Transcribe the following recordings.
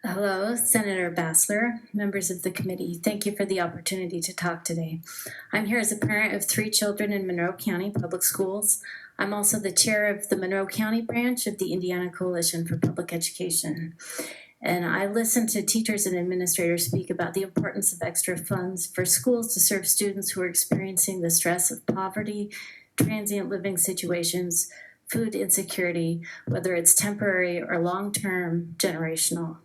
Hello, Senator Bassler, members of the committee. Thank you for the opportunity to talk today. I'm here as a parent of 3 children in Monroe County Public Schools. I'm also the chair of the Monroe County branch of the Indiana Coalition for Public Education. And I listen to teachers and administrators speak about the importance of extra funds for schools to serve students who are experiencing the stress of poverty, transient living situations, food insecurity, whether it's temporary or long-term, generational.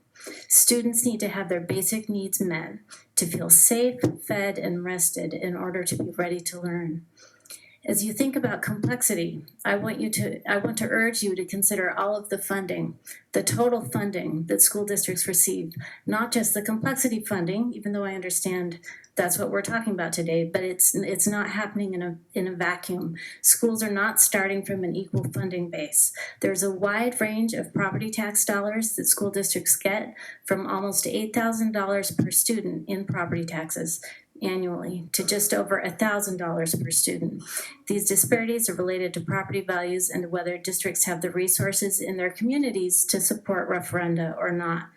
Students need to have their basic needs met to feel safe, fed, and rested in order to be ready to learn. As you think about complexity, I want to urge you to consider all of the funding, the total funding that school districts receive, not just the complexity funding, even though I understand that's what we're talking about today, but it's not happening in a vacuum. Schools are not starting from an equal funding base. There's a wide range of property tax dollars that school districts get, from almost $8,000 per student in property taxes annually to just over $1,000 per student. These disparities are related to property values and whether districts have the resources in their communities to support referenda or not.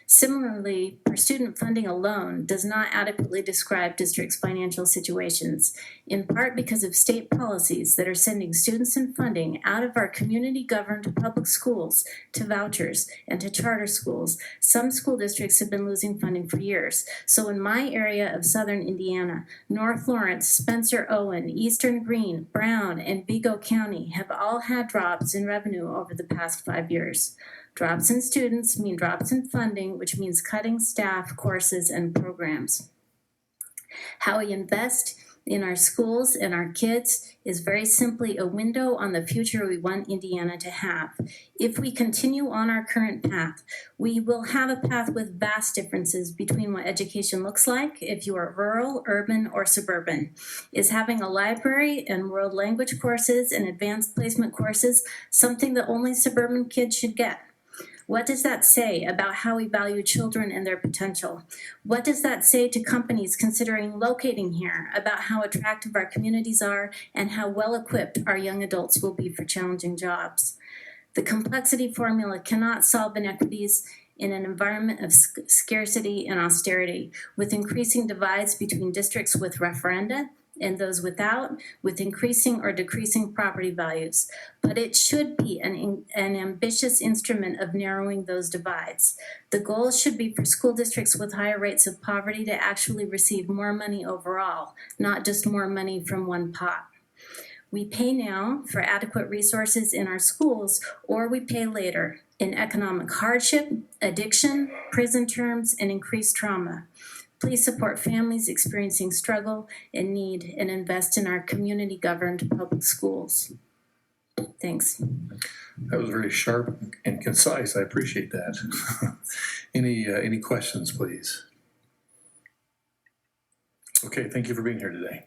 Similarly, per student funding alone does not adequately describe districts' financial situations, in part because of state policies that are sending students and funding out of our community-governed public schools to vouchers and to charter schools. Some school districts have been losing funding for years. So in my area of southern Indiana, North Lawrence, Spencer Owen, Eastern Greene, Brown, and Vigo County have all had drops in revenue over the past 5 years. Drops in students mean drops in funding, which means cutting staff, courses, and programs. How we invest in our schools and our kids is very simply a window on the future we want Indiana to have. If we continue on our current path, we will have a path with vast differences between what education looks like if you are rural, urban, or suburban. Is having a library and world language courses and advanced placement courses something that only suburban kids should get? What does that say about how we value children and their potential? What does that say to companies considering locating here about how attractive our communities are and how well equipped our young adults will be for challenging jobs? The complexity formula cannot solve inequities in an environment of scarcity and austerity, with increasing divides between districts with referenda and those without, with increasing or decreasing property values. But it should be an ambitious instrument of narrowing those divides. The goal should be for school districts with higher rates of poverty to actually receive more money overall, not just more money from one pot. We pay now for adequate resources in our schools, or we pay later in economic hardship, addiction, prison terms, and increased trauma. Please support families experiencing struggle and need and invest in our community-governed public schools. Thanks. That was very sharp and concise. I appreciate that. Any questions, please? Okay, thank you for being here today.